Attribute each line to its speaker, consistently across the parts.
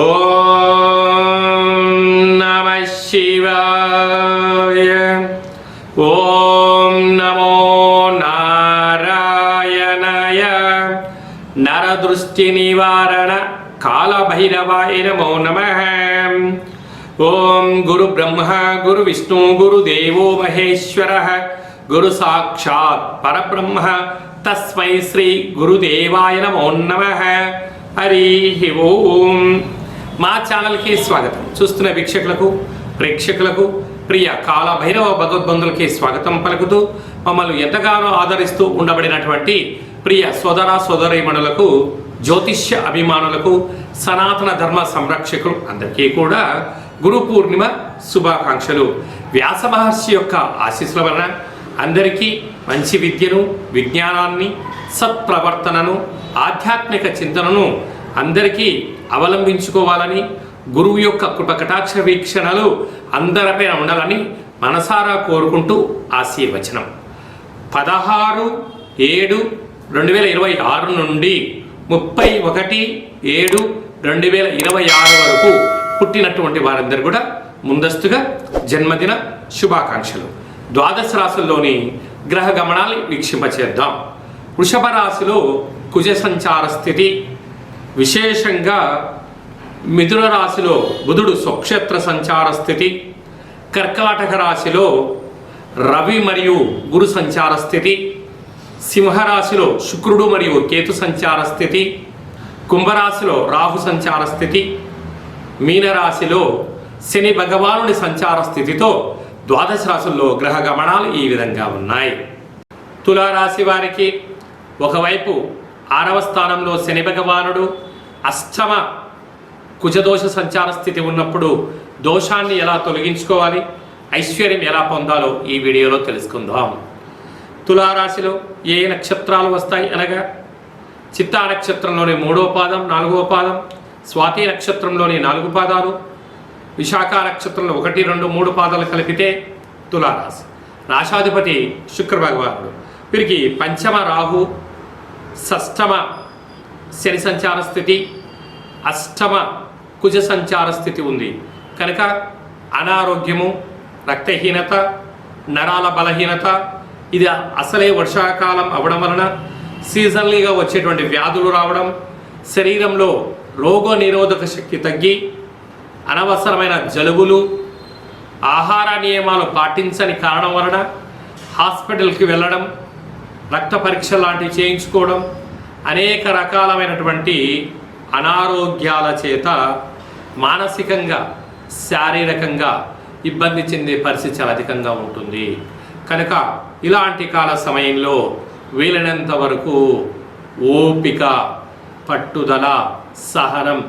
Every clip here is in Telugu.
Speaker 1: ఓం నమః శివాయ. ఓం నమో నారాయణాయ. నరదృష్టి నివారణ కాళభైరవాయ నమో నమః. ఓం గురు బ్రహ్మ గురు విష్ణు గురుదేవో మహేశ్వరః గురు సాక్షాత్ పరబ్రహ్మ తస్మై శ్రీ గురుదేవాయ నమో నమః. హరి ఓం. మా ఛానల్కి స్వాగతం. చూస్తున్న వీక్షకులకు ప్రేక్షకులకు ప్రియ కాళభైరవ భగవద్బంధులకి స్వాగతం పలుకుతూ మమ్మల్ని ఎంతగానో ఆదరిస్తూ ఉండబడినటువంటి ప్రియ సోదర సోదరీమణులకు, జ్యోతిష్య అభిమానులకు, సనాతన ధర్మ సంరక్షకులు అందరికీ కూడా గురు పూర్ణిమ శుభాకాంక్షలు. వ్యాస మహర్షి యొక్క ఆశీస్సుల వలన అందరికీ మంచి విద్యను, విజ్ఞానాన్ని, సత్ప్రవర్తనను, ఆధ్యాత్మిక చింతనను అందరికీ అవలంబించుకోవాలని, గురువు యొక్క కృపకటాక్ష వీక్షణలు అందరిపైన ఉండాలని మనసారా కోరుకుంటూ ఆశీర్వచనం. 16/7/2026 నుండి 31/7/2026 వరకు పుట్టినటువంటి వారందరూ కూడా ముందస్తుగా జన్మదిన శుభాకాంక్షలు. ద్వాదశ రాశుల్లోని గ్రహ గమనాలు వీక్షింపచేద్దాం. వృషభ రాశిలో కుజ సంచార స్థితి, విశేషంగా మిథున రాశిలో బుధుడు స్వక్షేత్ర సంచార స్థితి, కర్కాటక రాశిలో రవి మరియు గురు సంచార స్థితి, సింహరాశిలో శుక్రుడు మరియు కేతు సంచార స్థితి, కుంభరాశిలో రాహు సంచార స్థితి, మీనరాశిలో శని భగవానుడి సంచార స్థితితో ద్వాదశ రాశుల్లో గ్రహ గమనాలు ఈ విధంగా ఉన్నాయి. తులారాశి వారికి ఒకవైపు 6వ స్థానంలో శని భగవానుడు, అష్టమ కుజదోష సంచార స్థితి ఉన్నప్పుడు దోషాన్ని ఎలా తొలగించుకోవాలి, ఐశ్వర్యం ఎలా పొందాలో ఈ వీడియోలో తెలుసుకుందాం. తులారాశిలో ఏ నక్షత్రాలు వస్తాయి అనగా చిత్తా నక్షత్రంలోని 3వ పాదం, 4వ పాదం, స్వాతి నక్షత్రంలోని 4 పాదాలు, విశాఖ నక్షత్రంలో 1, 2, 3 పాదాలు కలిపితే తులారాశి. రాశాధిపతి శుక్ర భగవానుడు. వీరికి పంచమ రాహు, షష్టమ శని సంచార స్థితి, అష్టమ కుజ సంచార స్థితి ఉంది కనుక అనారోగ్యము, రక్తహీనత, నరాల బలహీనత, ఇది అసలే వర్షాకాలం అవడం వలన సీజన్లీగా వచ్చేటువంటి వ్యాధులు రావడం, శరీరంలో రోగ నిరోధక శక్తి తగ్గి అనవసరమైన జలుబులు, ఆహార నియమాలు పాటించని కారణం వలన హాస్పిటల్కి వెళ్ళడం, రక్త పరీక్ష లాంటివి చేయించుకోవడం, అనేక రకాలైనటువంటి అనారోగ్యాల చేత మానసికంగా, శారీరకంగా ఇబ్బంది చెందే పరిస్థితి చాలా అధికంగా ఉంటుంది. కనుక ఇలాంటి కాల సమయంలో వీలైనంత వరకు ఓపిక, పట్టుదల, సహనం,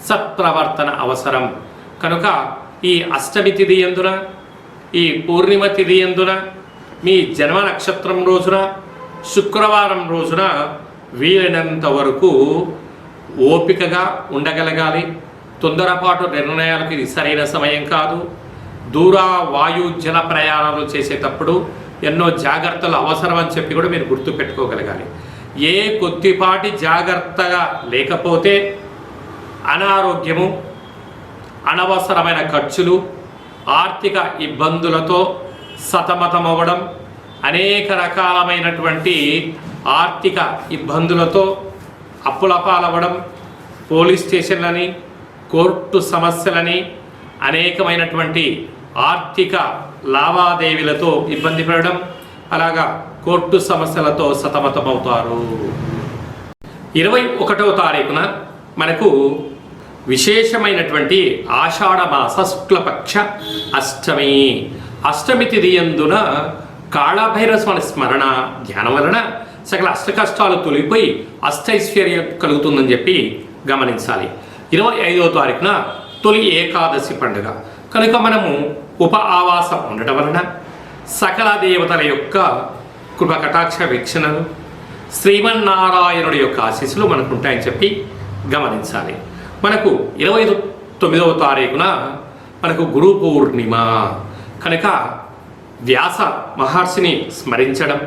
Speaker 1: సత్ప్రవర్తన అవసరం. కనుక ఈ అష్టమి తిథి యందున, ఈ పూర్ణిమ తిథి యందున, మీ జన్మ నక్షత్రం రోజున, శుక్రవారం రోజున వీలైనంత వరకు ఓపికగా ఉండగలగాలి. తొందరపాటు నిర్ణయాలకు ఇది సరైన సమయం కాదు. దూర వాయు జల ప్రయాణాలు చేసేటప్పుడు ఎన్నో జాగ్రత్తలు అవసరం అని చెప్పి కూడా మీరు గుర్తుపెట్టుకోగలగాలి. ఏ కొద్దిపాటి జాగ్రత్తగా లేకపోతే అనారోగ్యము, అనవసరమైన ఖర్చులు, ఆర్థిక ఇబ్బందులతో సతమతమవ్వడం, అనేక రకాలమైనటువంటి ఆర్థిక ఇబ్బందులతో అప్పుల పాలవ్వడం, పోలీస్ స్టేషన్లని, కోర్టు సమస్యలని, అనేకమైనటువంటి ఆర్థిక లావాదేవీలతో ఇబ్బంది పడడం, అలాగా కోర్టు సమస్యలతో సతమతమవుతారు. 21వ తారీఖున మనకు విశేషమైనటువంటి ఆషాఢ మాస శుక్లపక్ష అష్టమి. అష్టమి తిథి యందున కాళభైరవ స్వామి స్మరణ ధ్యానం వలన సకల అష్టకష్టాలు తొలిగిపోయి అష్టైశ్వర్యం కలుగుతుందని చెప్పి గమనించాలి. 25వ తారీఖున తొలి ఏకాదశి పండుగ కనుక మనము ఉప ఆవాసం ఉండటం వలన సకల దేవతల యొక్క కృపకటాక్ష వీక్షణలు, శ్రీమన్నారాయణుడి యొక్క ఆశీస్సులు మనకు ఉంటాయని చెప్పి గమనించాలి. మనకు 29వ తారీఖున మనకు గురు పూర్ణిమ కనుక వ్యాస మహర్షిని స్మరించడం,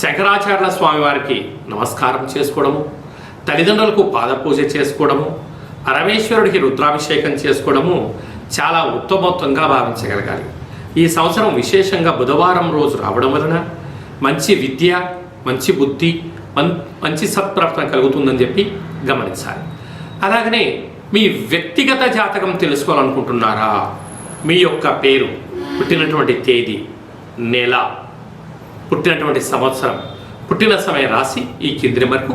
Speaker 1: శంకరాచార్యుల స్వామి వారికి నమస్కారం చేసుకోవడము, తల్లిదండ్రులకు పాదపూజ చేసుకోవడము, పరమేశ్వరుడికి రుద్రాభిషేకం చేసుకోవడము చాలా ఉత్తమోత్తంగా భావించగలగాలి. ఈ సంవత్సరం విశేషంగా బుధవారం రోజు రావడం వలన మంచి విద్య, మంచి బుద్ధి, మంచి సత్ప్రాప్తం కలుగుతుందని చెప్పి గమనించాలి. అలాగనే మీ వ్యక్తిగత జాతకం తెలుసుకోవాలనుకుంటున్నారా? మీ యొక్క పేరు, పుట్టినటువంటి తేదీ, నెల, పుట్టినటువంటి సంవత్సరం, పుట్టిన సమయం రాసి ఈ కింది నెంబర్కు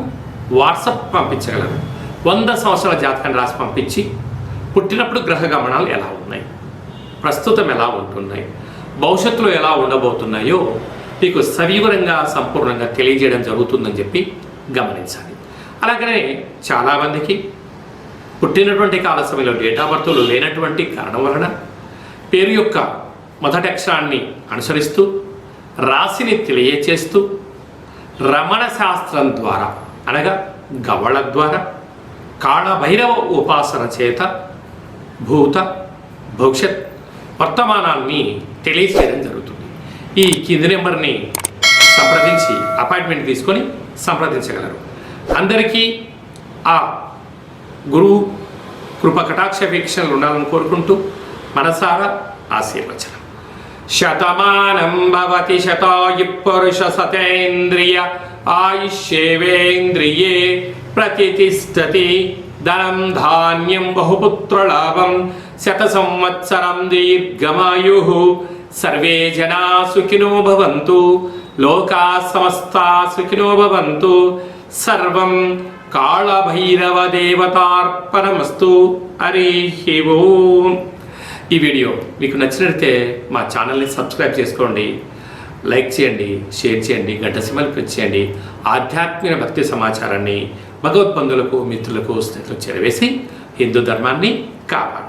Speaker 1: వాట్సాప్ పంపించగలరు. 100 సంవత్సరాల జాతకాన్ని రాసి పంపించి పుట్టినప్పుడు గ్రహ గమనాలు ఎలా ఉన్నాయి, ప్రస్తుతం ఎలా ఉంటున్నాయి, భవిష్యత్తులో ఎలా ఉండబోతున్నాయో మీకు సవివరంగా సంపూర్ణంగా తెలియజేయడం జరుగుతుందని చెప్పి గమనించాలి. అలాగనే చాలామందికి పుట్టినటువంటి కాల సమయంలో డేట్ ఆఫ్ బర్త్లు లేనటువంటి కారణం వలన పేరు యొక్క మొదటి అక్షరాన్ని అనుసరిస్తూ రాశిని తెలియచేస్తూ రమణ శాస్త్రం ద్వారా అనగా గవ్వళ ద్వారా కాళభైరవ ఉపాసన చేత భూత భవిష్యత్ వర్తమానాన్ని తెలియచేయడం జరుగుతుంది. ఈ కింది నెంబర్ని సంప్రదించి అపాయింట్మెంట్ తీసుకొని సంప్రదించగలరు. అందరికీ ఆ గురువు కృప కటాక్ష వీక్షణలు ఉండాలని కోరుకుంటూ మనసారా ఆశీర్వచనం. శతమానం భవతి శతాయు పురుష సతేంద్రియ ఆయుష్యేవేంద్రియే ప్రతిష్టతి. ధనం ధాన్యం బహుపుత్రలాభం శత సంవత్సరం దీర్ఘమాయు. సర్వే జనా సుఖినో భవంతు. లోకా సమస్తా సుఖినో భవంతు. సర్వం కాళభైరవ దేవతార్పణమస్తు. హరి ఓం. ఈ వీడియో మీకు నచ్చినట్లయితే మా ఛానల్ని సబ్స్క్రైబ్ చేసుకోండి, లైక్ చేయండి, షేర్ చేయండి, గంట సింబల్ క్లిక్ చేయండి. ఆధ్యాత్మిక భక్తి సమాచారాన్ని భగవద్బంధులకు, మిత్రులకు, స్నేహితులకు చేరవేసి హిందూ ధర్మాన్ని కాపాడండి.